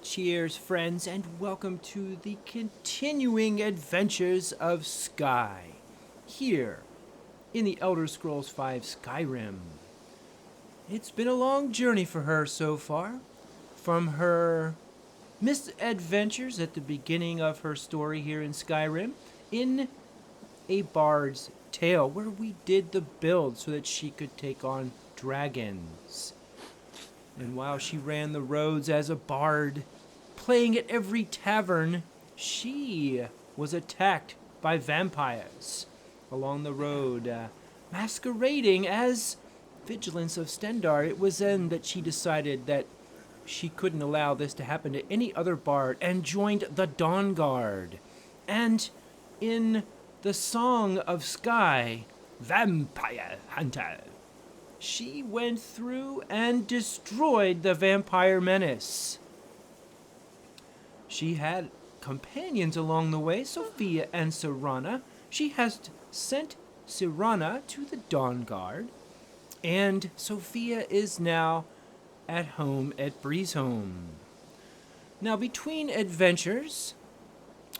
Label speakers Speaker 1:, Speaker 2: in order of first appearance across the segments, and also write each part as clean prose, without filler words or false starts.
Speaker 1: Cheers, friends, and welcome to the continuing adventures of Skye, here in the Elder Scrolls V Skyrim. It's been a long journey for her so far, from her misadventures at the beginning of her story here in Skyrim, in a bard's tale, where we did the build so that she could take on dragons. And while she ran the roads as a bard, playing at every tavern, she was attacked by vampires along the road, masquerading as Vigilance of Stendar. It was then that she decided that she couldn't allow this to happen to any other bard and joined the Dawn Guard. And in the Song of Skye, Vampire Hunter, she went through and destroyed the vampire menace. She had companions along the way, Sophia and Sirana. She has sent Sirana to the Dawn Guard, and Sophia is now at home at Breezeholm. Now, between adventures,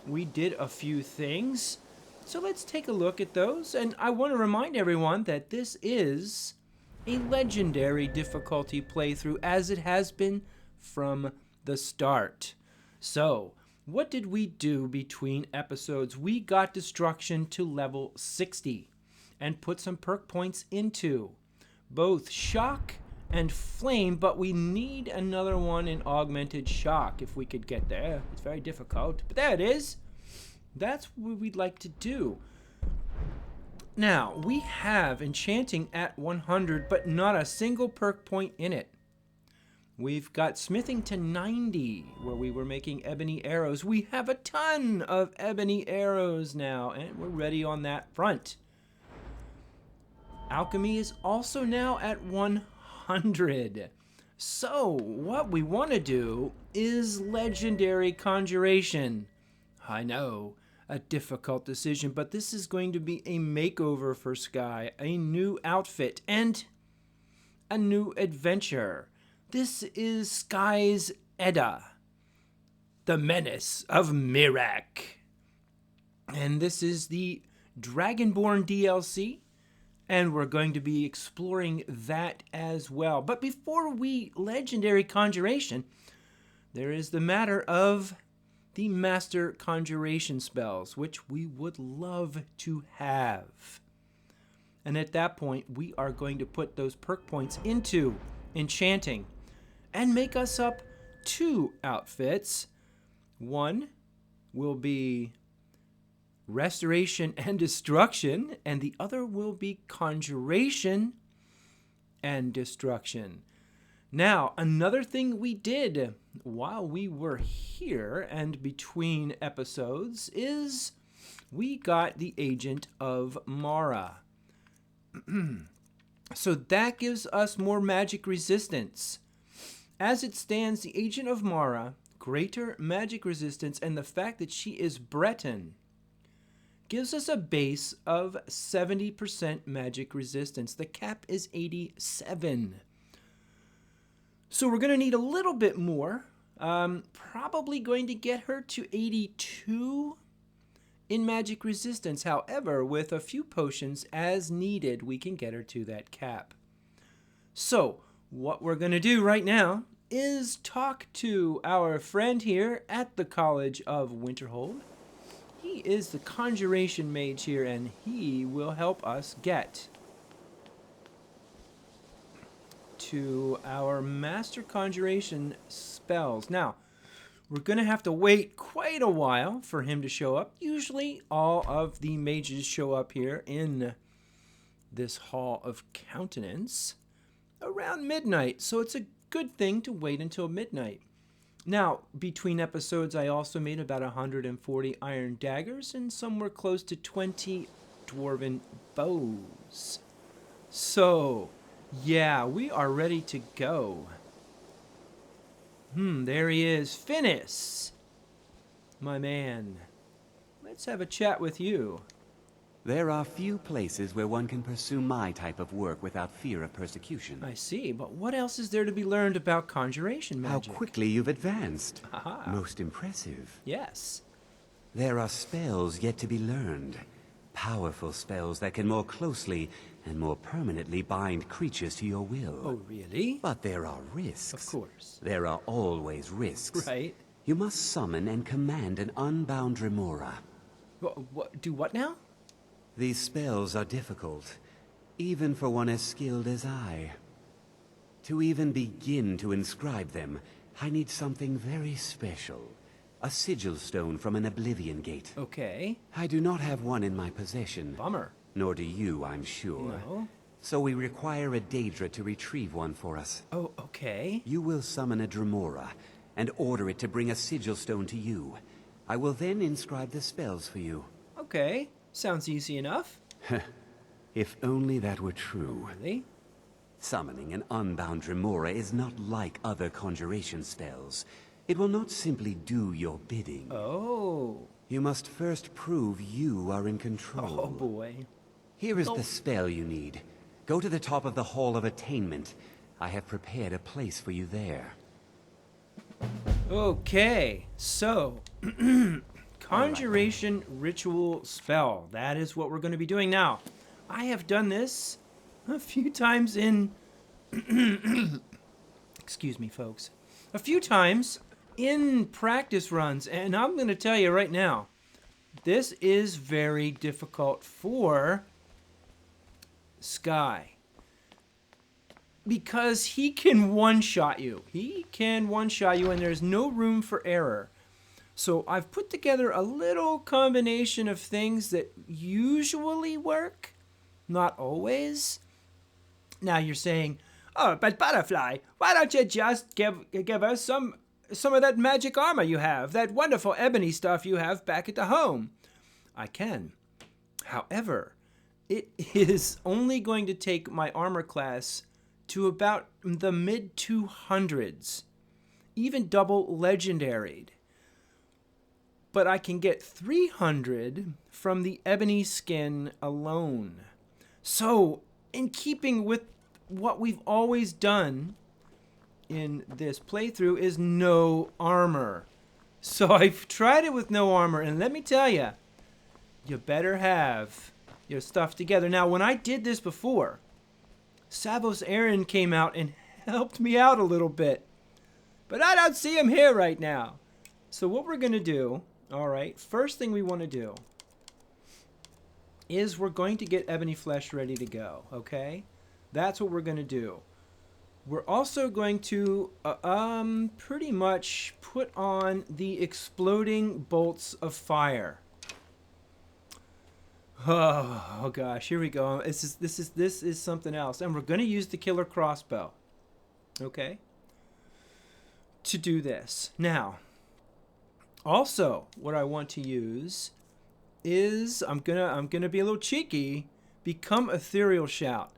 Speaker 1: we did a few things, so let's take a look at those. And I want to remind everyone that this is a legendary difficulty playthrough, as it has been from the start. So, what did we do between episodes? We got destruction to level 60 and put some perk points into both shock and flame, but we need another one in augmented shock if we could get there. It's very difficult, but there it is. That's what we'd like to do. Now, we have enchanting at 100, but not a single perk point in it. We've got smithing to 90, where we were making ebony arrows. We have a ton of ebony arrows now, and we're ready on that front. Alchemy is also now at 100. So, what we want to do is legendary conjuration. I know, a difficult decision, but this is going to be a makeover for Skye, a new outfit, and a new adventure. This is Skye's Edda, the Menace of Mirac. And this is the Dragonborn DLC, and we're going to be exploring that as well. But before we legendary conjuration, there is the matter of the Master Conjuration spells, which we would love to have. And at that point, we are going to put those perk points into enchanting and make us up two outfits. One will be restoration and destruction, and the other will be conjuration and destruction. Now, another thing we did while we were here and between episodes is we got the Agent of Mara. So that gives us more magic resistance. As it stands, the Agent of Mara, greater magic resistance, and the fact that she is Breton gives us a base of 70% magic resistance. The cap is 87. So we're going to need a little bit more. Probably going to get her to 82 in magic resistance. However, with a few potions as needed, we can get her to that cap. So what we're going to do right now is talk to our friend here at the College of Winterhold. He is the conjuration mage here, and he will help us get to our Master Conjuration spells. Now, we're going to have to wait quite a while for him to show up. Usually, all of the mages show up here in this Hall of Countenance around midnight, so it's a good thing to wait until midnight. Now, between episodes, I also made about 140 iron daggers and somewhere close to 20 dwarven bows. So, yeah, we are ready to go. There he is. Finis! My man. Let's have a chat with you.
Speaker 2: There are few places where one can pursue my type of work without fear of persecution.
Speaker 1: I see, but what else is there to be learned about conjuration magic?
Speaker 2: How quickly you've advanced.
Speaker 1: Aha.
Speaker 2: Most impressive.
Speaker 1: Yes.
Speaker 2: There are spells yet to be learned. Powerful spells that can more closely and more permanently bind creatures to your will.
Speaker 1: Oh, really?
Speaker 2: But there are risks.
Speaker 1: Of course.
Speaker 2: There are always risks.
Speaker 1: Right.
Speaker 2: You must summon and command an unbound remora.
Speaker 1: Do what now?
Speaker 2: These spells are difficult, even for one as skilled as I. To even begin to inscribe them, I need something very special. A Sigil Stone from an Oblivion Gate.
Speaker 1: Okay.
Speaker 2: I do not have one in my possession.
Speaker 1: Bummer.
Speaker 2: Nor do you, I'm sure.
Speaker 1: No.
Speaker 2: So we require a Daedra to retrieve one for us.
Speaker 1: Oh, okay.
Speaker 2: You will summon a Dremora, and order it to bring a Sigil Stone to you. I will then inscribe the spells for you.
Speaker 1: Okay. Sounds easy enough.
Speaker 2: If only that were true.
Speaker 1: Really?
Speaker 2: Summoning an unbound Dremora is not like other conjuration spells. It will not simply do your bidding.
Speaker 1: Oh.
Speaker 2: You must first prove you are in control.
Speaker 1: Oh, boy.
Speaker 2: Here is the spell you need. Go to the top of the Hall of Attainment. I have prepared a place for you there.
Speaker 1: Okay. So, conjuration ritual spell. That is what we're going to be doing now. I have done this a few times in... Excuse me, folks. A few times in practice runs, and I'm going to tell you right now, this is very difficult for Skye. Because he can one-shot you. He can one-shot you, and there's no room for error. So I've put together a little combination of things that usually work, not always. Now you're saying, oh, but Butterfly, why don't you just give us some of that magic armor you have, that wonderful ebony stuff you have back at the home? I can. However, it is only going to take my armor class to about the mid-200s, even double legendaried. But I can get 300 from the ebony skin alone. So, in keeping with what we've always done in this playthrough is no armor. So I've tried it with no armor, and let me tell you, you better have your stuff together. Now, when I did this before, Savos Aaron came out and helped me out a little bit. But I don't see him here right now. So what we're going to do, alright, first thing we want to do is we're going to get ebony flesh ready to go, okay? That's what we're going to do. We're also going to pretty much put on the exploding bolts of fire. Oh gosh, here we go. This is something else, and we're going to use the killer crossbow, okay, to do this. Now, also, what I want to use is I'm gonna be a little cheeky. Become Ethereal Shout.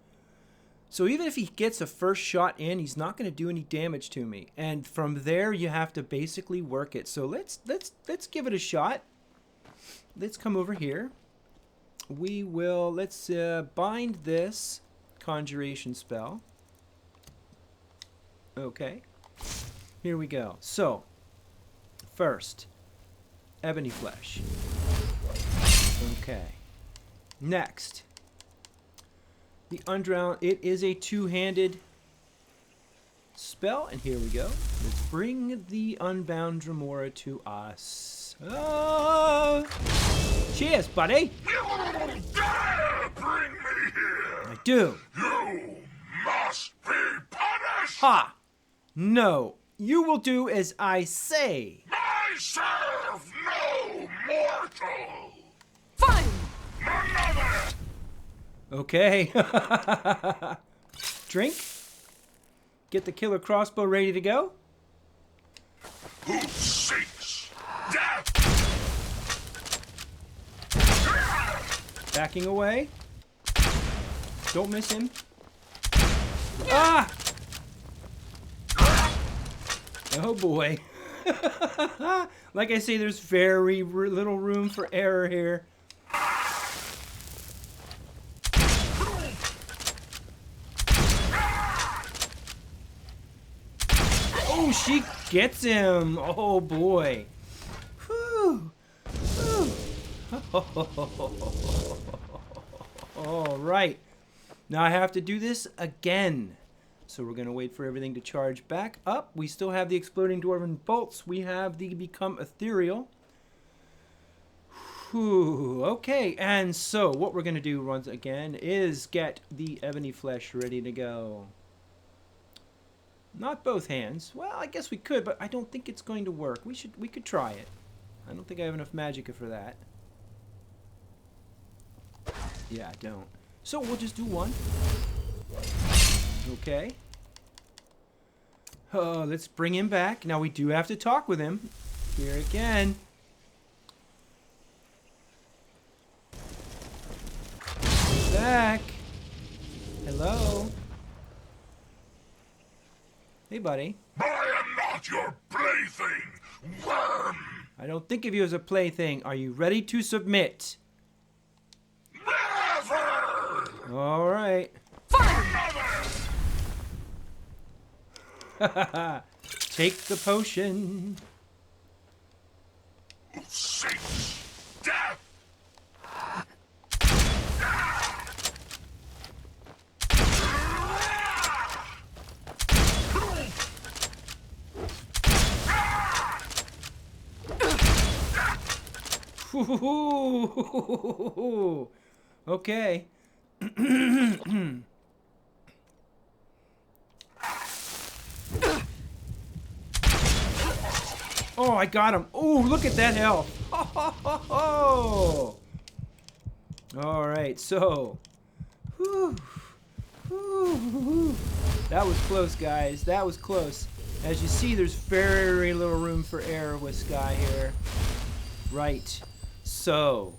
Speaker 1: So even if he gets a first shot in, he's not going to do any damage to me. And from there, you have to basically work it. So let's give it a shot. Let's come over here. Let's bind this conjuration spell. Okay. Here we go. So, first, ebony flesh. Okay. Next, the Undrown. It is a two-handed spell, and here we go. Let's bring the Unbound Dremora to us. Oh! Cheers, buddy!
Speaker 3: You dare bring me here!
Speaker 1: I do.
Speaker 3: You must be punished!
Speaker 1: Ha! No, you will do as I say.
Speaker 3: I serve no mortal!
Speaker 4: Fine!
Speaker 3: Another!
Speaker 1: Okay. Drink. Get the killer crossbow ready to go.
Speaker 3: Who seeks death?
Speaker 1: Backing away. Don't miss him. Ah! Oh boy. Like I say, there's very little room for error here. she gets him. Oh, boy. Whew. Whew. All right. Now I have to do this again. So we're going to wait for everything to charge back up. We still have the exploding dwarven bolts. We have the become ethereal. Whew. Okay, and so what we're going to do once again is get the ebony flesh ready to go. Not both hands. Well, I guess we could, but I don't think it's going to work. We could try it. I don't think I have enough magicka for that. Yeah, I don't. So we'll just do one. Okay. Let's bring him back. Now we do have to talk with him. Here again. Back. Hello. Hey, buddy.
Speaker 3: I am not your plaything, worm!
Speaker 1: I don't think of you as a plaything. Are you ready to submit?
Speaker 3: Never!
Speaker 1: All right. Take the potion.
Speaker 3: Satan's death!
Speaker 1: Okay. Oh, I got him. Oh, look at that health. All right, so. That was close, guys. That was close. As you see, there's very little room for error with Skye here. Right. So,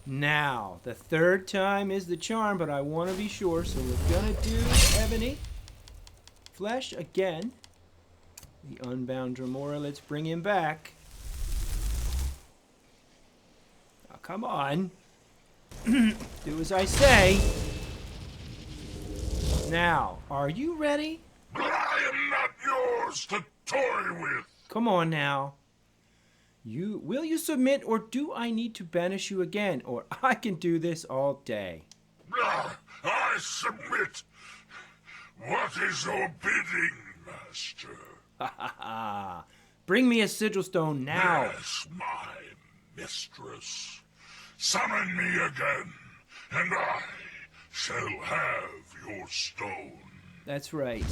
Speaker 1: now, the third time is the charm, but I want to be sure, so we're going to do ebony flesh again. The unbound Dremora, let's bring him back. Oh, come on. Do as I say. Now, are you ready?
Speaker 3: I am not yours to toy with!
Speaker 1: Come on now. Will you submit, or do I need to banish you again? Or I can do this all day.
Speaker 3: I submit. What is your bidding, Master?
Speaker 1: Ha ha ha. Bring me a Sigil Stone now.
Speaker 3: Yes, my mistress. Summon me again, and I shall have your stone.
Speaker 1: That's right.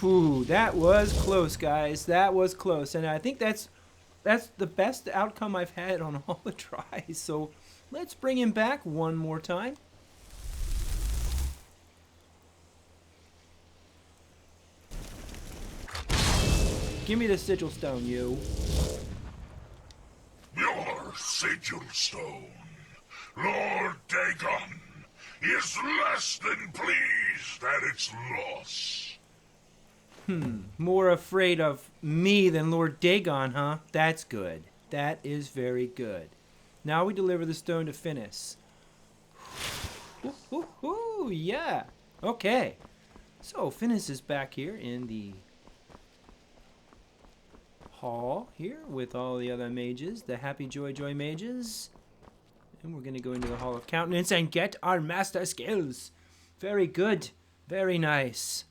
Speaker 1: Whew, that was close, guys. That was close. And I think that's the best outcome I've had on all the tries. So let's bring him back one more time. Give me the Sigil Stone, you.
Speaker 3: Your Sigil Stone, Lord Dagon, is less than pleased at its loss.
Speaker 1: More afraid of me than Lord Dagon, huh? That's good. That is very good. Now we deliver the stone to Finis. Yeah. Okay. So Finis is back here in the hall here with all the other mages, the Happy Joy mages. And we're going to go into the Hall of Countenance and get our master skills. Very good. Very nice.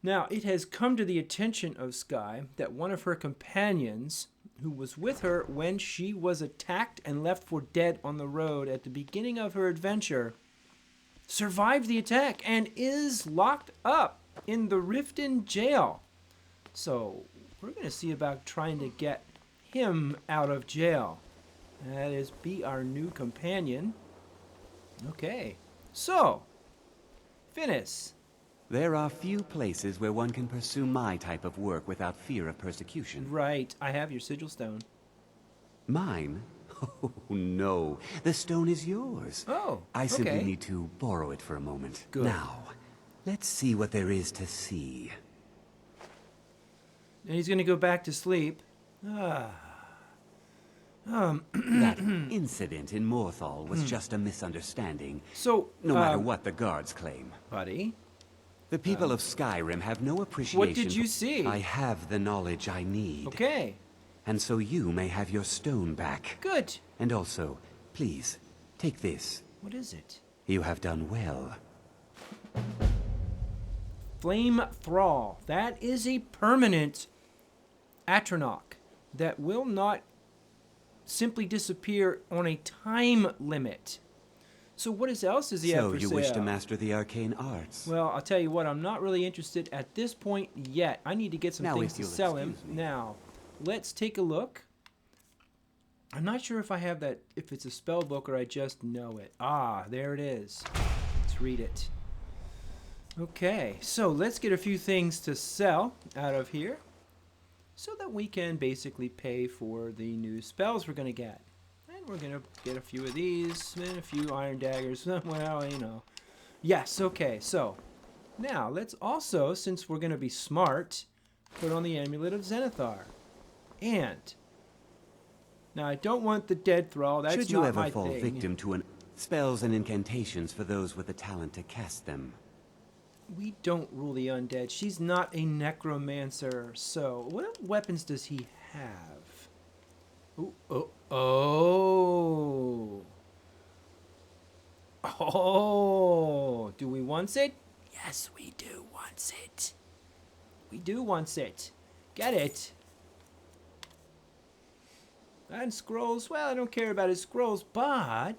Speaker 1: Now, it has come to the attention of Skye that one of her companions, who was with her when she was attacked and left for dead on the road at the beginning of her adventure, survived the attack and is locked up in the Riften jail. So, we're going to see about trying to get him out of jail. That is, be our new companion. Okay. So, Finis.
Speaker 2: There are few places where one can pursue my type of work without fear of persecution.
Speaker 1: Right. I have your Sigil Stone.
Speaker 2: Mine? Oh, no. The stone is yours.
Speaker 1: Oh,
Speaker 2: I simply
Speaker 1: okay.
Speaker 2: need to borrow it for a moment.
Speaker 1: Good.
Speaker 2: Now, let's see what there is to see.
Speaker 1: And he's going to go back to sleep.
Speaker 2: That incident in Morthal was just a misunderstanding.
Speaker 1: So,
Speaker 2: No matter what the guards claim.
Speaker 1: buddy,
Speaker 2: The people of Skyrim have no appreciation.
Speaker 1: What did you see?
Speaker 2: I have the knowledge I need.
Speaker 1: Okay.
Speaker 2: And so you may have your stone back.
Speaker 1: Good.
Speaker 2: And also, please, take this.
Speaker 1: What is it?
Speaker 2: You have done well.
Speaker 1: Flame Thrall. That is a permanent Atronach that will not simply disappear on a time limit. So what else does he have
Speaker 2: So
Speaker 1: for
Speaker 2: you
Speaker 1: sale?
Speaker 2: wish to master the arcane arts?
Speaker 1: Well, I'll tell you what, I'm not really interested at this point yet. I need to get some
Speaker 2: Now,
Speaker 1: things
Speaker 2: if
Speaker 1: to
Speaker 2: you'll
Speaker 1: sell him.
Speaker 2: excuse me.
Speaker 1: Now, let's take a look. I'm not sure if I have that, if it's a spell book or I just know it. Ah, there it is. Let's read it. Okay, so let's get a few things to sell out of here so that we can basically pay for the new spells we're going to get. And we're going to get a few of these and a few iron daggers. Well, you know. Yes, okay, so now let's also, since we're going to be smart, put on the Amulet of Zenithar. And now I don't want the dead thrall. That's
Speaker 2: Should you
Speaker 1: not
Speaker 2: ever
Speaker 1: my
Speaker 2: fall
Speaker 1: thing.
Speaker 2: victim to spells and incantations for those with the talent to cast them.
Speaker 1: We don't rule the undead. She's not a necromancer. So, what weapons does he have? Ooh, oh, oh. Oh. Do we want it? Yes, we do want it. We do want it. Get it. And scrolls. Well, I don't care about his scrolls, but,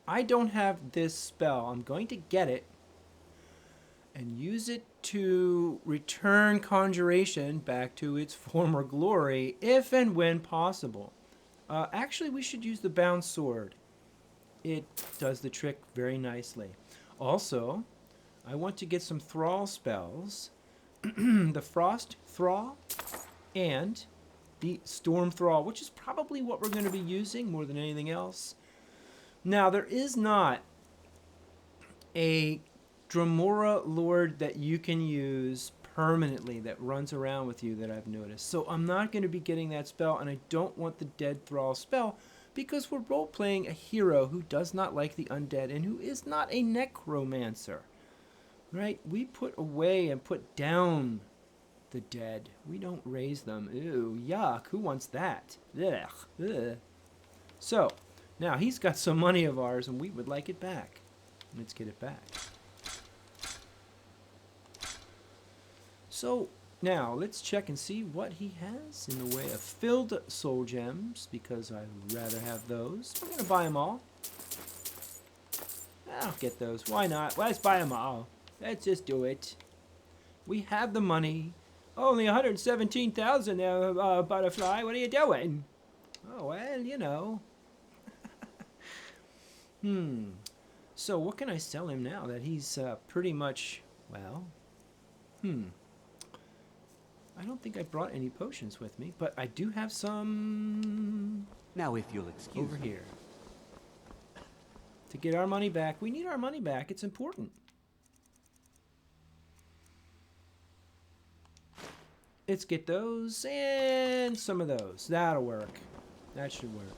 Speaker 1: I don't have this spell. I'm going to get it and use it to return Conjuration back to its former glory, if and when possible. Actually, we should use the Bound Sword. It does the trick very nicely. Also, I want to get some Thrall spells. The Frost Thrall and the Storm Thrall, which is probably what we're going to be using more than anything else. Now, there is not a Dremora Lord that you can use permanently that runs around with you that I've noticed. So I'm not going to be getting that spell, and I don't want the Dead Thrall spell because we're role-playing a hero who does not like the undead and who is not a necromancer. Right? We put away and put down the dead. We don't raise them. Ew, yuck. Who wants that? Ugh. Ugh. So, now he's got some money of ours, and we would like it back. Let's get it back. So, now, let's check and see what he has in the way of filled soul gems, because I'd rather have those. We're going to buy them all. I'll get those. Why not? Let's buy them all. Let's just do it. We have the money. Only 117,000 there, Butterfly. What are you doing? Oh, well, you know. So, what can I sell him now that he's pretty much, well, I don't think I brought any potions with me, but I do have some
Speaker 2: Now, if you'll excuse
Speaker 1: over
Speaker 2: me.
Speaker 1: here. To get our money back, we need our money back. It's important. Let's get those and some of those. That'll work. That should work.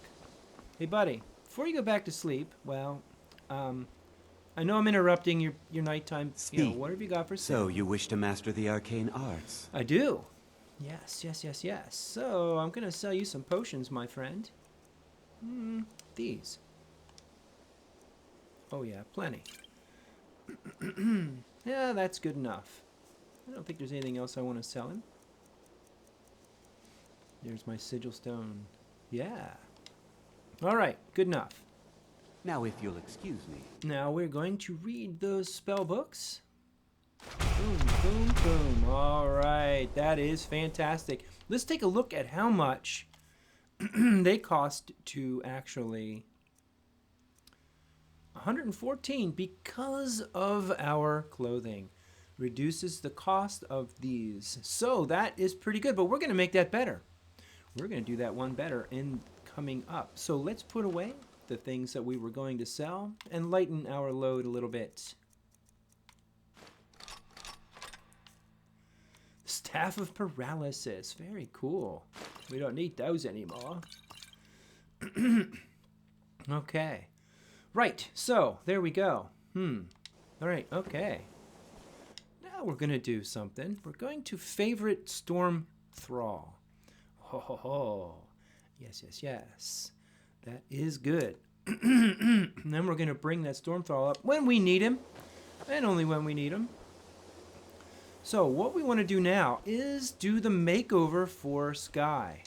Speaker 1: Hey, buddy, before you go back to sleep, well, I know I'm interrupting your nighttime. You know,
Speaker 2: Speak.
Speaker 1: what have you got for
Speaker 2: So
Speaker 1: sale?
Speaker 2: you wish to master the arcane arts?
Speaker 1: I do. Yes. So I'm going to sell you some potions, my friend. These. Oh, yeah, plenty. Yeah, that's good enough. I don't think there's anything else I want to sell him. There's my Sigil Stone. Yeah. All right, good enough.
Speaker 2: Now, if you'll excuse me.
Speaker 1: Now we're going to read those spell books. Boom, boom, boom. All right, that is fantastic. Let's take a look at how much they cost to actually 114 because of our clothing. Reduces the cost of these. So that is pretty good, but we're going to make that better. We're going to do that one better in coming up. So let's put away the things that we were going to sell and lighten our load a little bit. Staff of Paralysis. Very cool. We don't need those anymore. Okay. Right. So, there we go. All right. Okay. Now we're going to do something. We're going to favorite Storm Thrall. Ho, ho, ho. Yes, yes, yes. That is good. And then we're going to bring that Storm Thrall up when we need him. And only when we need him. So what we want to do now is do the makeover for Skye.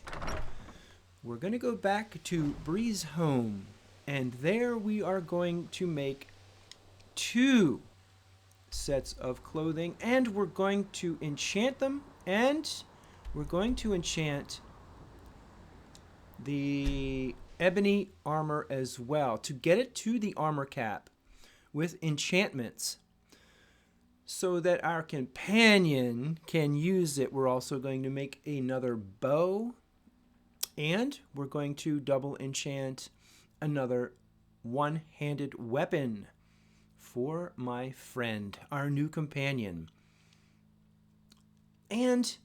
Speaker 1: We're going to go back to Bree's home. And there we are going to make 2 sets of clothing. And we're going to enchant them. And we're going to enchant the ebony armor as well to get it to the armor cap with enchantments so that our companion can use it. We're also going to make another bow, and we're going to double enchant another one-handed weapon for my friend, our new companion. And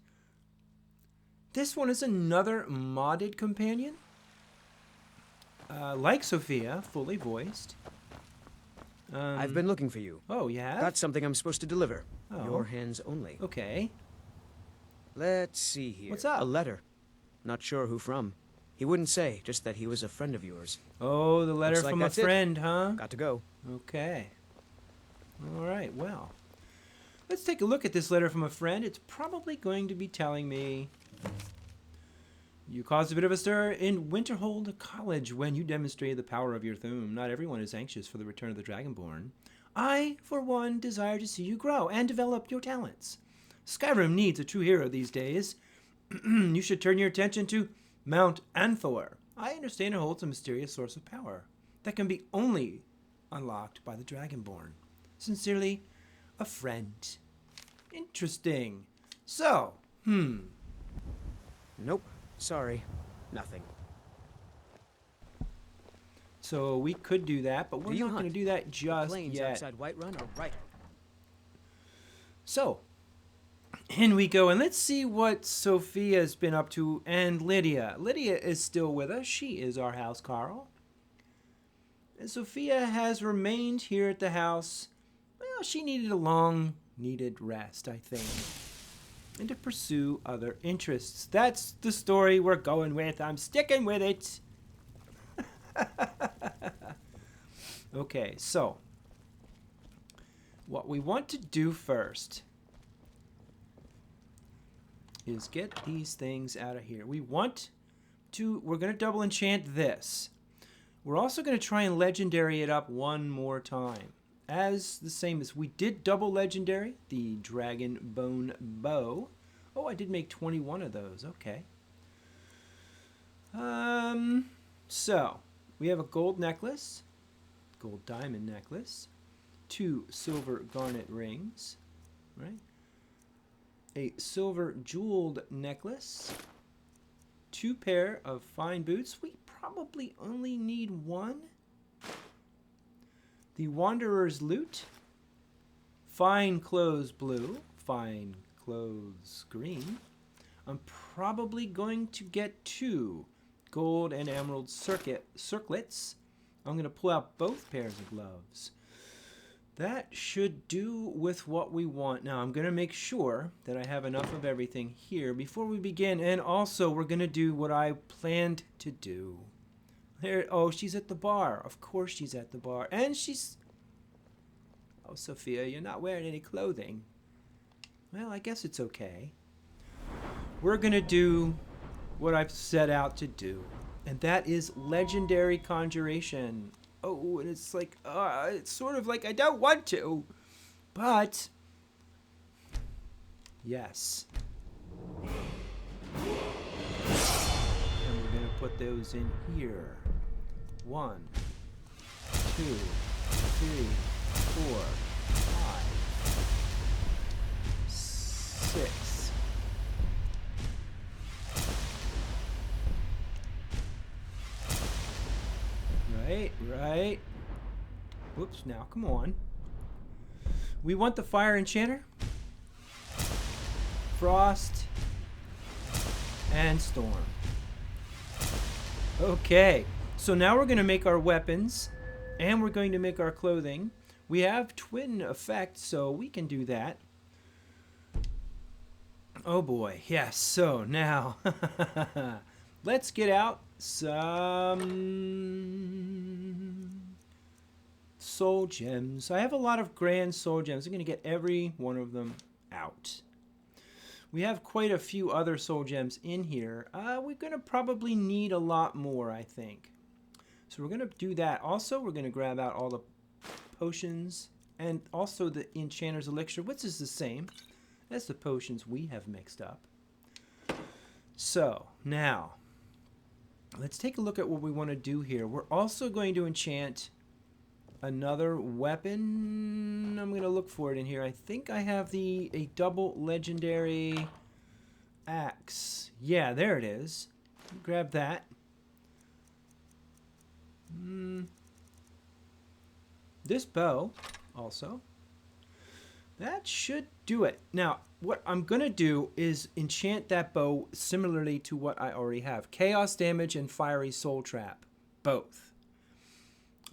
Speaker 1: this one is another modded companion, like Sophia, fully voiced.
Speaker 4: I've been looking for you.
Speaker 1: Oh, you have?
Speaker 4: Got something I'm supposed to deliver.
Speaker 1: Oh.
Speaker 4: Your hands only.
Speaker 1: Okay.
Speaker 4: Let's see here.
Speaker 1: What's up?
Speaker 4: A letter. Not sure who from. He wouldn't say, just that he was a friend of yours.
Speaker 1: Oh, the letter
Speaker 4: Looks like
Speaker 1: from a
Speaker 4: that's it.
Speaker 1: friend, huh?
Speaker 4: Got to go.
Speaker 1: Okay. All right, well. Let's take a look at this letter from a friend. It's probably going to be telling me, you caused a bit of a stir in Winterhold College when you demonstrated the power of your Thuum. Not everyone is anxious for the return of the Dragonborn. I, for one, desire to see you grow and develop your talents. Skyrim needs a true hero these days. You should turn your attention to Mount Anthor. I understand it holds a mysterious source of power that can be only unlocked by the Dragonborn. Sincerely, a friend. Interesting. So,
Speaker 4: Nope. Sorry. Nothing.
Speaker 1: So we could do that, but we're
Speaker 4: Do you
Speaker 1: not going to
Speaker 4: hunt?
Speaker 1: do that just
Speaker 4: Plains
Speaker 1: yet.
Speaker 4: outside Whiterun are right.
Speaker 1: So, in we go, and let's see what Sophia's been up to, and Lydia. Lydia is still with us. She is our housecarl. And Sophia has remained here at the house. Well, she needed a long-needed rest, I think, and to pursue other interests. That's the story we're going with. I'm sticking with it. Okay, so what we want to do first is get these things out of here. We're going to double enchant this. We're also going to try and legendary it up one more time. As the same as we did double legendary, the Dragon Bone Bow. Oh, I did make 21 of those. Okay. So, we have a gold necklace, gold diamond necklace, 2 silver garnet rings, right? A silver jeweled necklace, 2 pair of fine boots. We probably only need 1. The Wanderer's Lute, fine clothes blue, fine clothes green. I'm probably going to get 2 gold and emerald circlets. I'm going to pull out both pairs of gloves. That should do with what we want. Now, I'm going to make sure that I have enough of everything here before we begin. And also, we're going to do what I planned to do. There. Oh, she's at the bar. Of course she's at the bar. And she's... Oh, Sophia, you're not wearing any clothing. Well, I guess it's okay. We're going to do what I've set out to do. And that is Legendary Conjuration. Oh, and it's like, it's sort of like I don't want to. But, yes. And we're going to put those in here. 1, 2, 3, 4, 5, 6. Right. Whoops, now come on. We want the Fire Enchanter, Frost, and Storm. Okay, so now we're going to make our weapons, and we're going to make our clothing. We have twin effect, so we can do that. Oh boy, yes. So now, let's get out some soul gems. I have a lot of grand soul gems. I'm going to get every one of them out. We have quite a few other soul gems in here. We're going to probably need a lot more, I think. So we're going to do that. Also, we're going to grab out all the potions and also the enchanter's elixir, which is the same as the potions we have mixed up. So now, let's take a look at what we want to do here. We're also going to enchant another weapon. I'm going to look for it in here. I think I have a double legendary axe. Yeah, there it is. Grab that. This bow also. That should do it. Now, what I'm going to do is enchant that bow similarly to what I already have. Chaos damage and fiery soul trap. Both.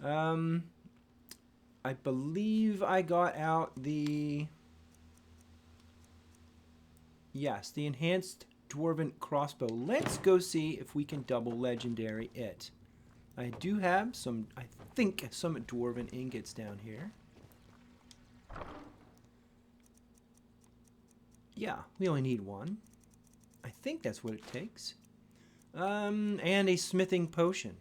Speaker 1: I believe I got out the... Yes, the enhanced dwarven crossbow. Let's go see if we can double legendary it. I do have some, I think, some dwarven ingots down here. Yeah, we only need one. I think that's what it takes. And a smithing potion.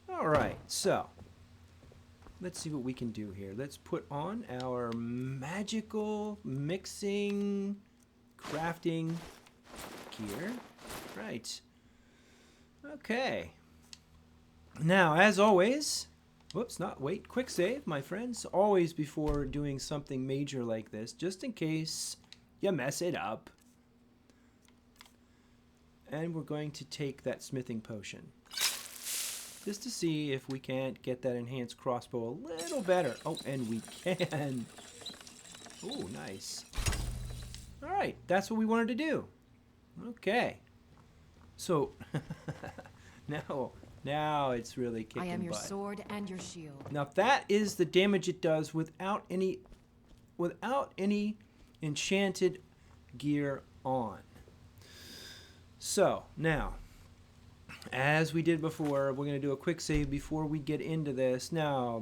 Speaker 1: Alright, so let's see what we can do here. Let's put on our magical mixing, crafting gear. Right. Okay. Now, as always... Whoops, wait, quick save, my friends. Always before doing something major like this, just in case you mess it up. And we're going to take that smithing potion. Just to see if we can't get that enhanced crossbow a little better. Oh, and we can. Oh, nice. Alright, that's what we wanted to do. Okay. So, now it's really kicking butt.
Speaker 5: I am your sword and your shield.
Speaker 1: Now that is the damage it does without any enchanted gear on. So now, as we did before, we're going to do a quick save before we get into this. Now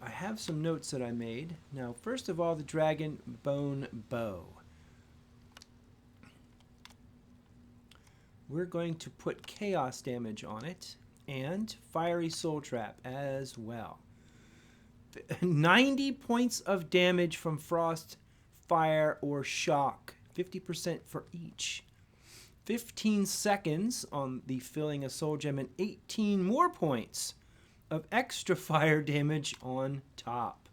Speaker 1: I have some notes that I made. Now first of all, the Dragonborn bow. We're going to put chaos damage on it and fiery soul trap as well. 90 points of damage from frost, fire, or shock. 50% for each. 15 seconds on the filling a soul gem and 18 more points of extra fire damage on top.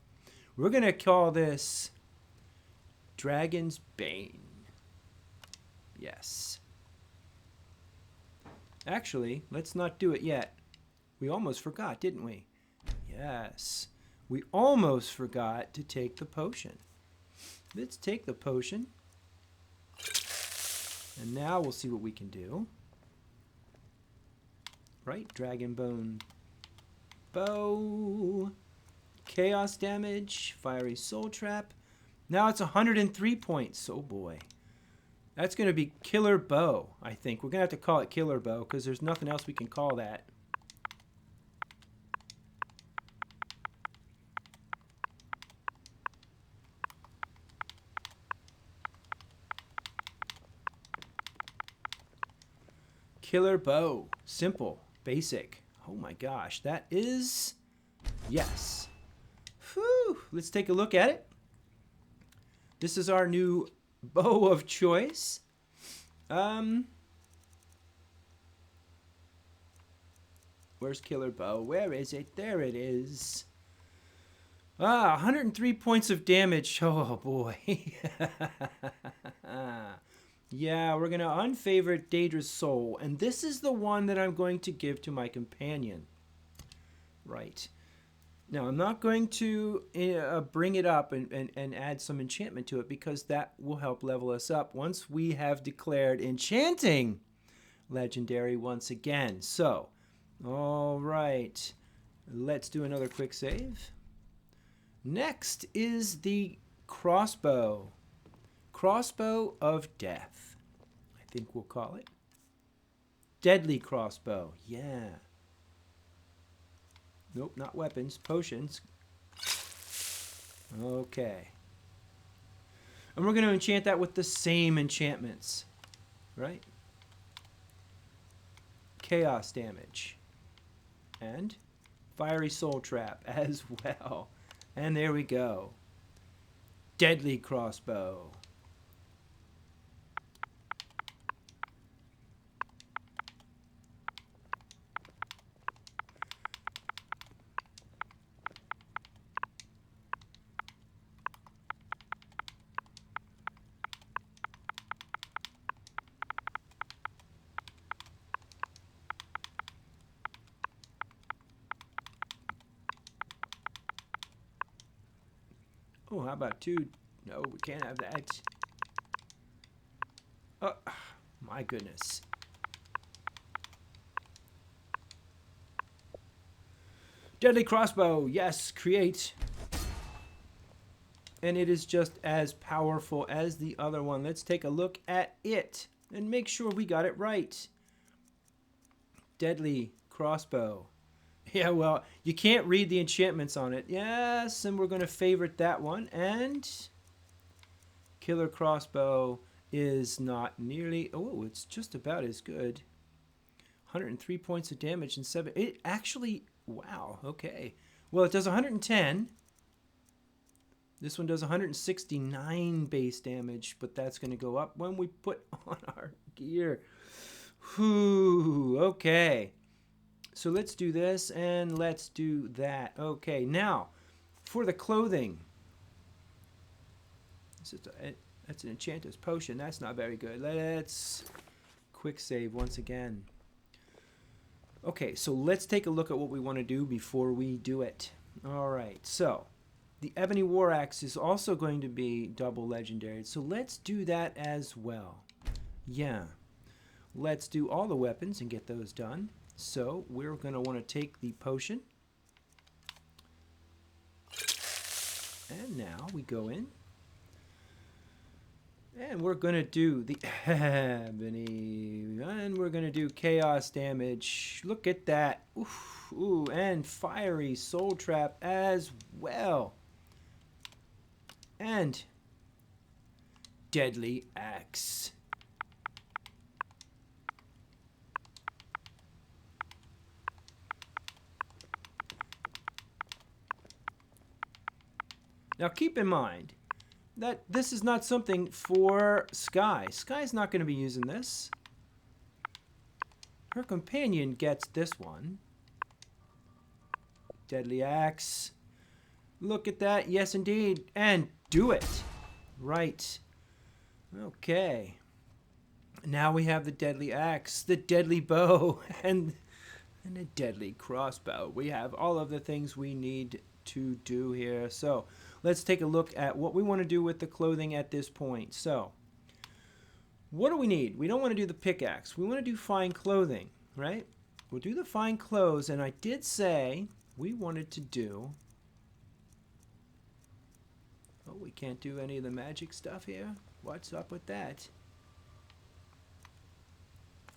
Speaker 1: We're going to call this Dragon's Bane. Yes. Actually, let's not do it yet. We almost forgot, didn't we? Yes. We almost forgot to take the potion. Let's take the potion. And now we'll see what we can do. Right, Dragonborn bow. Chaos damage. Fiery soul trap. Now it's 103 points. Oh boy. That's going to be Killer Bow, I think. We're going to have to call it Killer Bow because there's nothing else we can call that. Killer Bow. Simple. Basic. Oh my gosh. That is... Yes. Whew. Let's take a look at it. This is our new bow of choice. Where's Killer Bow? Where is it? There it is. 103 points of damage. Oh boy. Yeah, we're going to unfavorite Daedra's Soul. And this is the one that I'm going to give to my companion. Right. Now, I'm not going to bring it up and add some enchantment to it because that will help level us up once we have declared enchanting legendary once again. So, all right. Let's do another quick save. Next is the crossbow. Crossbow of death, I think we'll call it. Deadly crossbow, yeah. Nope, not weapons, potions. Okay. And we're going to enchant that with the same enchantments, right? Chaos damage. And fiery soul trap as well. And there we go. Deadly crossbow. Oh, how about 2? No, we can't have that. Oh, my goodness. Deadly crossbow, yes, create. And it is just as powerful as the other one. Let's take a look at it and make sure we got it right. Deadly crossbow. Yeah, well, you can't read the enchantments on it. Yes, and we're going to favorite that one. And killer crossbow is not nearly... Oh, it's just about as good. 103 points of damage and 7... It actually... Wow, okay. Well, it does 110. This one does 169 base damage, but that's going to go up when we put on our gear. Whew, okay. So let's do this and let's do that. Okay, now for the clothing. That's an enchanter's potion. That's not very good. Let's quick save once again. Okay, so let's take a look at what we want to do before we do it. All right, so the Ebony War Axe is also going to be double legendary. So let's do that as well. Yeah, let's do all the weapons and get those done. So we're going to want to take the potion. And now we go in. And we're going to do the ebony. And we're going to do chaos damage. Look at that. Oof, ooh, and fiery soul trap as well. And deadly axe. Now keep in mind that this is not something for Skye. Skye's not going to be using this. Her companion gets this one. Deadly axe. Look at that. Yes, indeed. And do it. Right. Okay. Now we have the deadly axe, the deadly bow, and a deadly crossbow. We have all of the things we need to do here. So let's take a look at what we want to do with the clothing at this point. So what do we need? We don't want to do the pickaxe. We want to do fine clothing, right? We'll do the fine clothes, and I did say we wanted to do... Oh, we can't do any of the magic stuff here? What's up with that?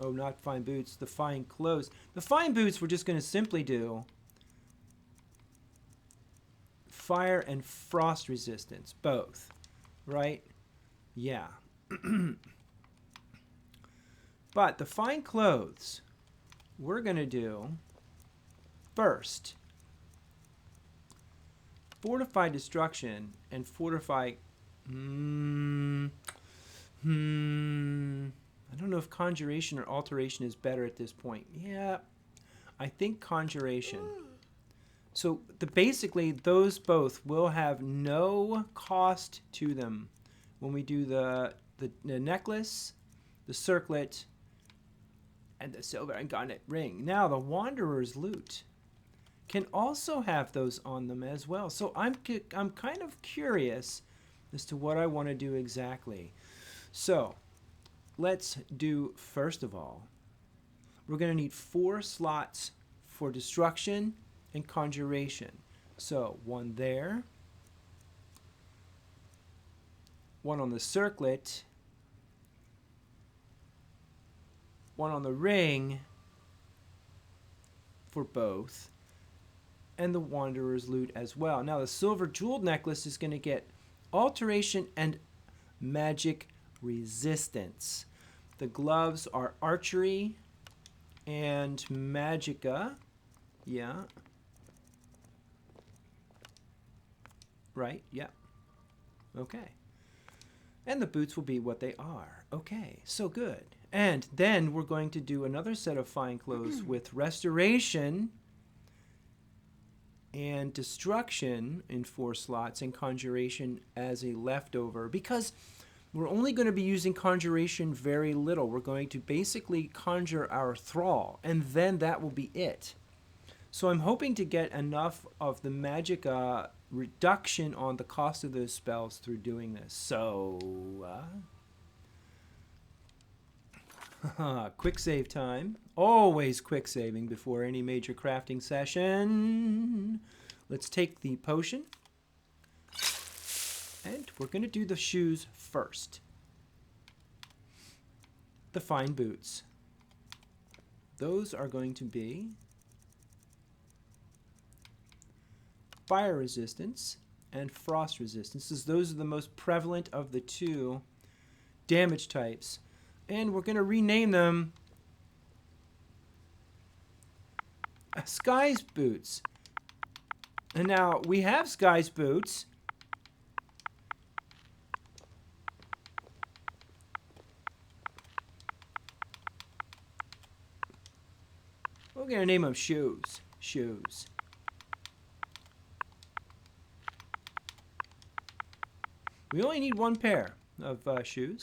Speaker 1: Oh, not fine boots, the fine clothes. The fine boots we're just going to simply do fire and frost resistance, both, right? Yeah. But the fine clothes we're going to do first fortify destruction and fortify I don't know if conjuration or alteration is better at this point. Yeah, I think conjuration. So basically those both will have no cost to them when we do the necklace, the circlet, and the silver and garnet ring. Now the Wanderer's loot can also have those on them as well. So I'm kind of curious as to what I want to do exactly. So let's do, first of all, we're going to need 4 slots for destruction and conjuration. So one there, one on the circlet, one on the ring for both, and the Wanderer's Loot as well. Now the silver jeweled necklace is going to get alteration and magic resistance. The gloves are archery and magicka. Yeah. Right, yeah. Okay. And the boots will be what they are. Okay, so good. And then we're going to do another set of fine clothes with restoration and destruction in 4 slots and conjuration as a leftover, because we're only going to be using conjuration very little. We're going to basically conjure our thrall, and then that will be it. So I'm hoping to get enough of the magic reduction on the cost of those spells through doing this. So, quick save time. Always quick saving before any major crafting session. Let's take the potion. And we're going to do the shoes first. The fine boots. Those are going to be fire resistance and frost resistance. Those are the most prevalent of the 2 damage types. And we're going to rename them Skye's boots. And now we have Skye's boots. We're going to name them shoes. Shoes. We only need 1 pair of shoes.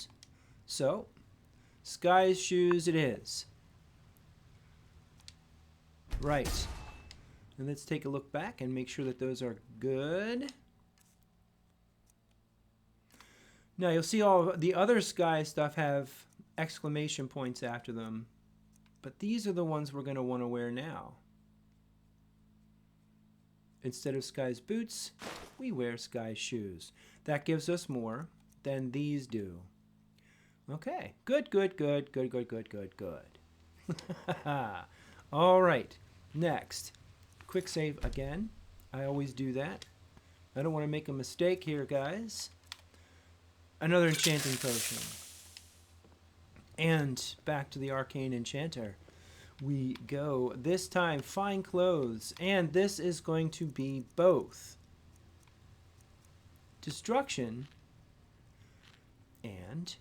Speaker 1: So, Skye's shoes it is. Right. And let's take a look back and make sure that those are good. Now, you'll see all the other Skye stuff have exclamation points after them. But these are the ones we're going to want to wear now. Instead of Skye's boots, we wear Skye's shoes. That gives us more than these do. Okay, good, good, good, good, good, good, good, good. All right, next. Quick save again. I always do that. I don't want to make a mistake here, guys. Another enchanting potion. And back to the arcane enchanter we go. This time, fine clothes. And this is going to be both destruction and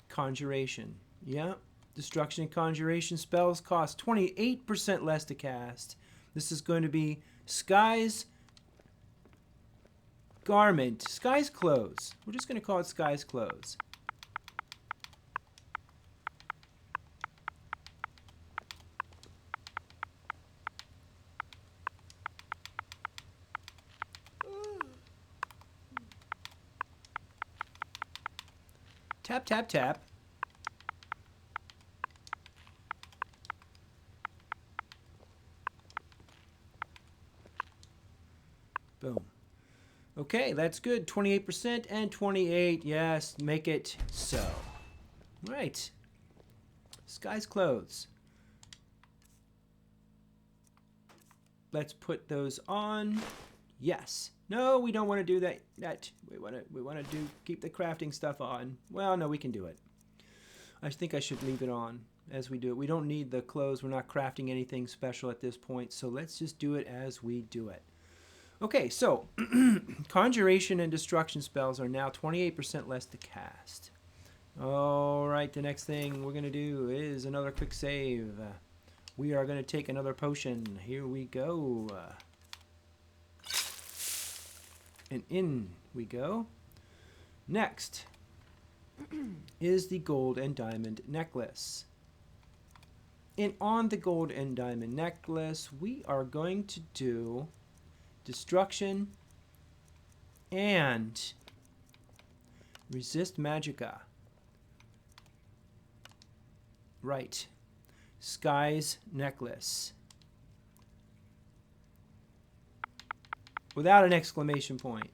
Speaker 1: conjuration. Yeah, destruction and conjuration spells cost 28% less to cast. This is going to be Skye's garment, Skye's clothes. We're just going to call it Skye's clothes. Tap, tap, tap. Boom. Okay, that's good. 28% and 28. Yes, make it so. Right. Skye's clothes. Let's put those on. Yes. No, we don't want to do that. We want to keep the crafting stuff on. Well, no, we can do it. I think I should leave it on as we do it. We don't need the clothes. We're not crafting anything special at this point, so let's just do it as we do it. Okay, so conjuration and destruction spells are now 28% less to cast. All right, the next thing we're going to do is another quick save. We are going to take another potion. Here we go. And in we go. Next is the gold and diamond necklace. And on the gold and diamond necklace, we are going to do destruction and resist magicka. Right. Skye's necklace. Without an exclamation point.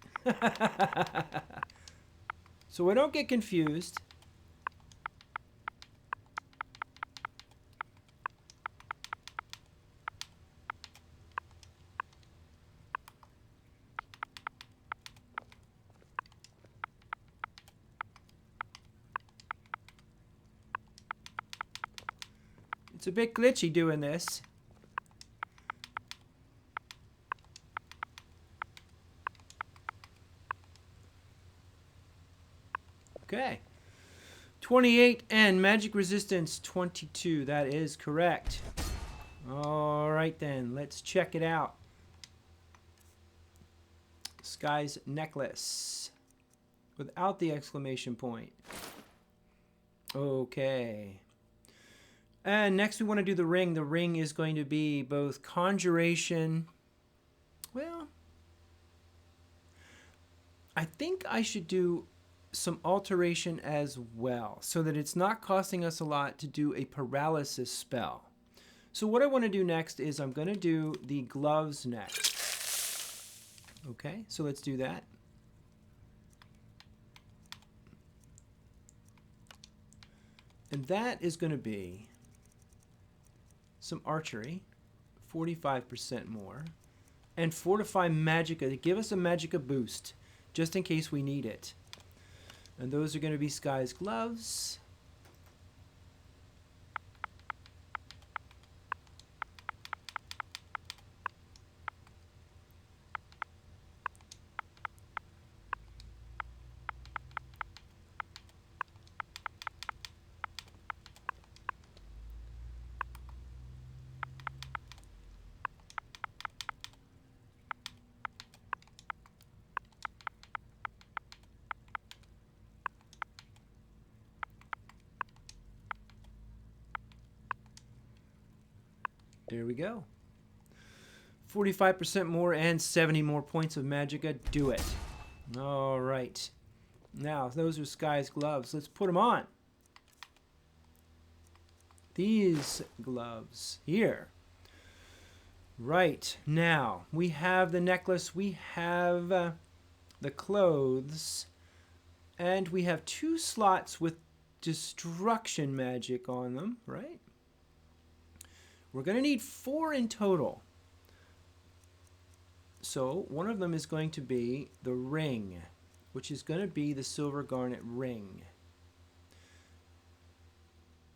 Speaker 1: So I don't get confused. It's a bit glitchy doing this. Okay. 28 and magic resistance 22. That is correct. All right then, let's check it out. Skye's necklace. Without the exclamation point. Okay. And next we want to do the ring. The ring is going to be both conjuration. Well, I think I should do some alteration as well, so that it's not costing us a lot to do a paralysis spell. So what I want to do next is I'm going to do the gloves next. Okay, so let's do that. And that is going to be some archery, 45% more, and fortify magicka to give us a magicka boost, just in case we need it. And those are going to be Skye's gloves. There we go. 45% more and 70 more points of magicka. Do it. All right. Now, those are Skye's gloves. Let's put them on. These gloves here. Right. Now, we have the necklace. We have the clothes. And we have 2 slots with destruction magic on them, right? We're going to need 4 in total. So one of them is going to be the ring, which is going to be the silver garnet ring.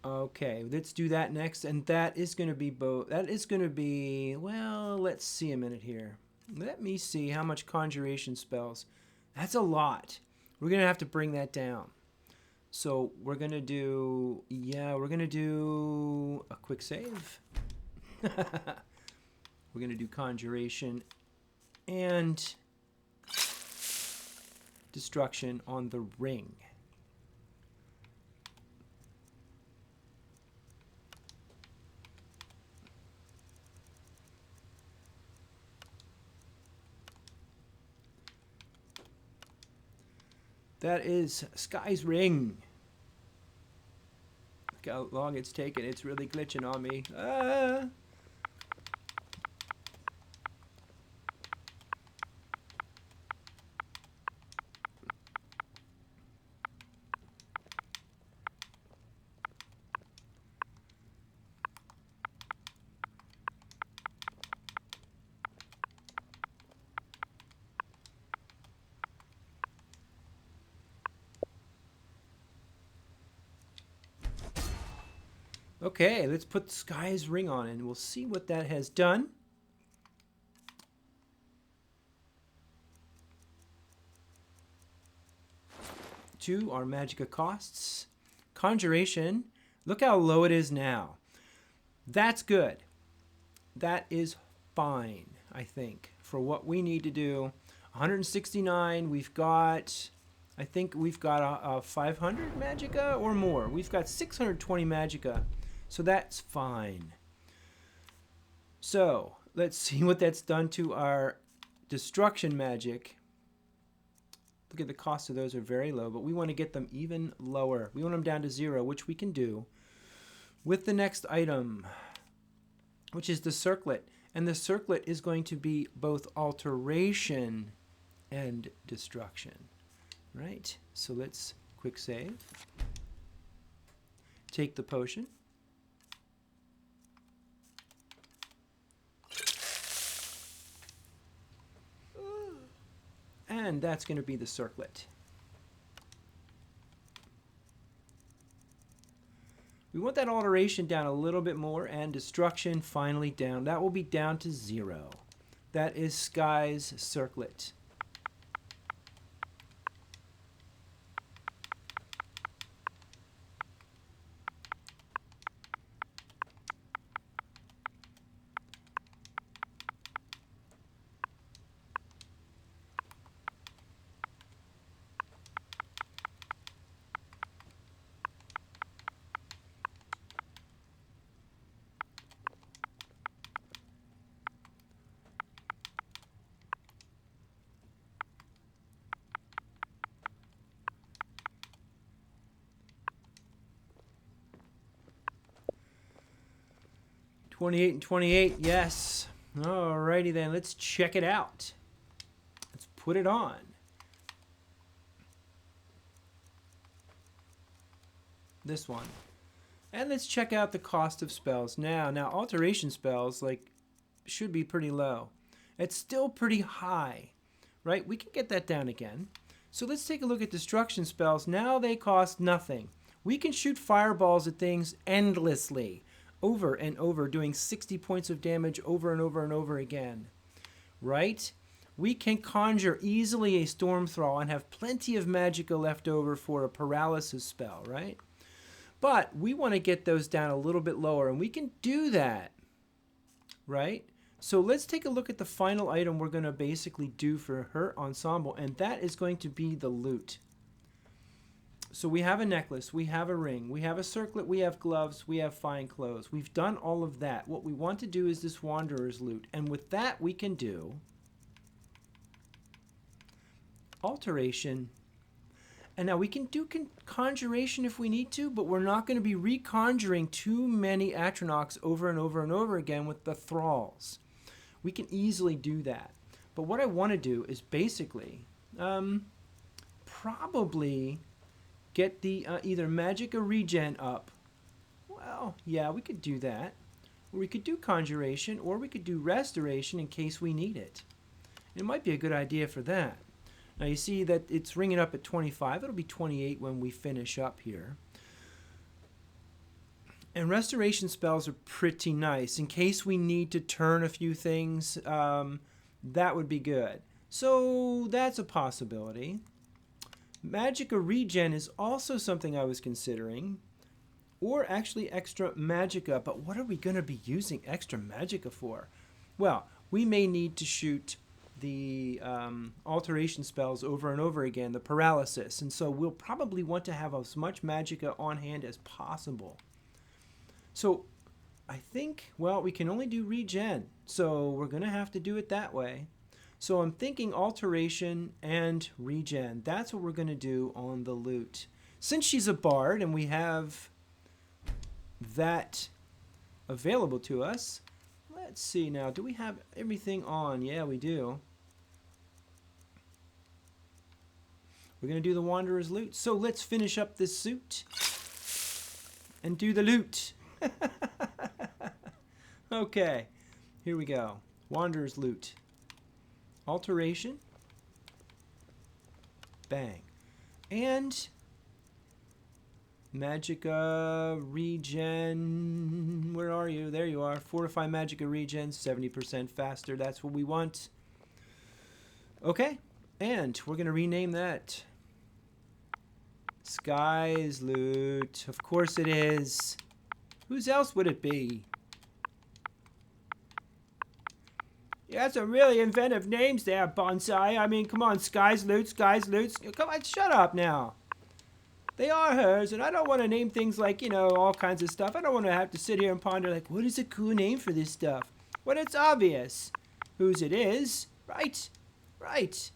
Speaker 1: Okay, let's do that next. And that is going to be both. That is going to be, well, let's see a minute here. Let me see how much conjuration spells. That's a lot. We're going to have to bring that down. So we're going to do, yeah, we're going to do a quick save. We're going to do conjuration and destruction on the ring. That is Skye's ring. Look how long it's taken. It's really glitching on me. Ah! Okay, let's put Skye's ring on and we'll see what that has done. To our magicka costs. Conjuration, look how low it is now. That's good. That is fine, I think, for what we need to do. 169, we've got, I think we've got a 500 magicka or more. We've got 620 magicka. So that's fine. So let's see what that's done to our destruction magic. Look at the cost of those are very low, but we want to get them even lower. We want them down to 0, which we can do. with the next item, which is the Circlet. And the Circlet is going to be both alteration and destruction. Right? So let's quick save. Take the potion. And that's going to be the Circlet. We want that alteration down a little bit more, and destruction finally down. That will be down to 0. That is Skye's Circlet. $28 and $28, yes. Alrighty then, let's check it out. Let's put it on. This one. And let's check out the cost of spells. Now alteration spells should be pretty low. It's still pretty high, right? We can get that down again. So let's take a look at destruction spells. Now they cost nothing. We can shoot fireballs at things endlessly, over and over, doing 60 points of damage over and over and over again, right? We can conjure easily a Storm Thrall and have plenty of magicka left over for a paralysis spell, right? But we want to get those down a little bit lower, and we can do that, right? So let's take a look at the final item we're going to basically do for her ensemble, and that is going to be the loot. So we have a necklace, we have a ring, we have a circlet, we have gloves, we have fine clothes. We've done all of that. What we want to do is this Wanderer's loot. And with that we can do alteration. And now we can do conjuration if we need to, but we're not going to be reconjuring too many Atronachs over and over and over again with the thralls. We can easily do that. But what I want to do is basically probably get the either magicka regen up. Well, yeah, we could do that. Or we could do conjuration, or we could do restoration in case we need it. It might be a good idea for that. Now you see that it's ringing up at 25. It'll be 28 when we finish up here. And restoration spells are pretty nice. In case we need to turn a few things, that would be good. So that's a possibility. Magicka regen is also something I was considering, or actually extra magicka. But what are we going to be using extra magicka for? Well, we may need to shoot the alteration spells over and over again, the paralysis, and so we'll probably want to have as much magicka on hand as possible. So I think, well, we can only do regen, so we're going to have to do it that way. So I'm thinking alteration and regen. That's what we're going to do on the loot. Since she's a bard and we have that available to us, let's see now. Do we have everything on? Yeah, we do. We're going to do the Wanderer's loot. So let's finish up this suit and do the loot. Okay, here we go. Wanderer's loot. Alteration. Bang. And magicka regen. Where are you? There you are. Fortify magicka regen. 70% faster. That's what we want. Okay. And we're going to rename that Skye's loot. Of course it is. Whose else would it be? You got some really inventive names there, Bonsai. I mean, come on, Skye's loot, Skye's loot. Come on, shut up now. They are hers, and I don't want to name things like, you know, all kinds of stuff. I don't want to have to sit here and ponder, like, what is a cool name for this stuff? When it's obvious whose it is. Right. Right.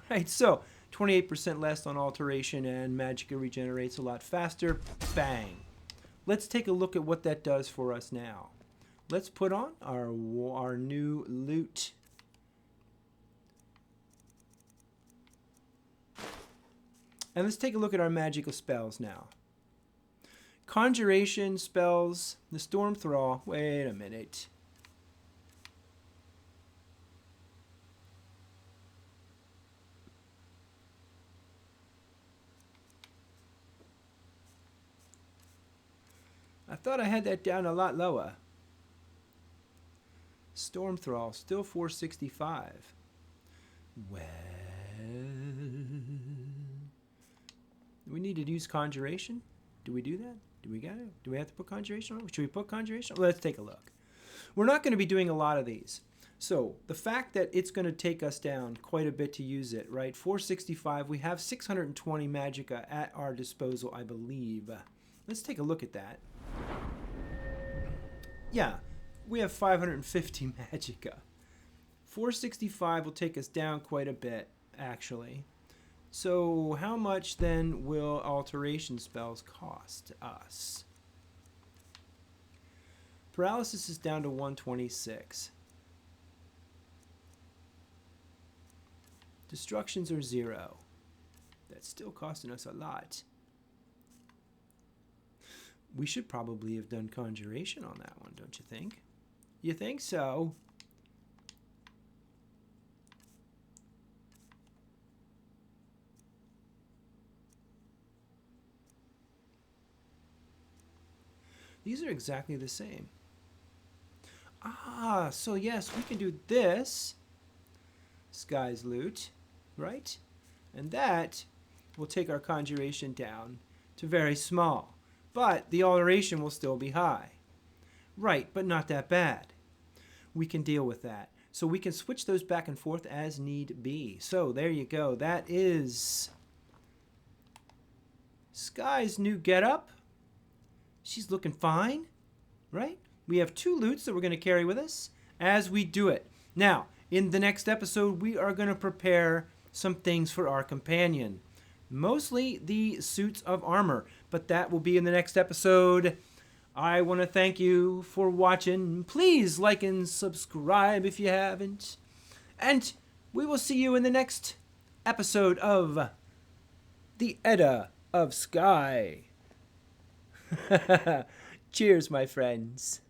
Speaker 1: Right, so 28% less on alteration, and magicka regenerates a lot faster. Bang. let's take a look at what that does for us now. Let's put on our new loot. And let's take a look at our magical spells now. Conjuration spells, the Storm Thrall. Wait a minute. I thought I had that down a lot lower. Storm Thrall, still 465. Well, we need to use Conjuration. Do we do that? Do we have to put Conjuration on? Should we put Conjuration on? Let's take a look. We're not going to be doing a lot of these. So the fact that it's going to take us down quite a bit to use it, right? 465. We have 620 magicka at our disposal, I believe. Let's take a look at that. Yeah, we have 550 magicka. 465 will take us down quite a bit, actually. So how much then will alteration spells cost us? Paralysis is down to 126. Destructions are 0. That's still costing us a lot. We should probably have done Conjuration on that one, don't you think? You think so? These are exactly the same. Ah, so yes, we can do this. Skye's loot, right? And that will take our Conjuration down to very small. But the alteration will still be high. Right, but not that bad. We can deal with that. So we can switch those back and forth as need be. So there you go. That is Skye's new getup. She's looking fine, right? We have 2 loots that we're going to carry with us as we do it. Now, in the next episode, we are going to prepare some things for our companion. Mostly the suits of armor, but that will be in the next episode. I want to thank you for watching. Please like and subscribe if you haven't. And we will see you in the next episode of the Edda of Skye. Cheers, my friends.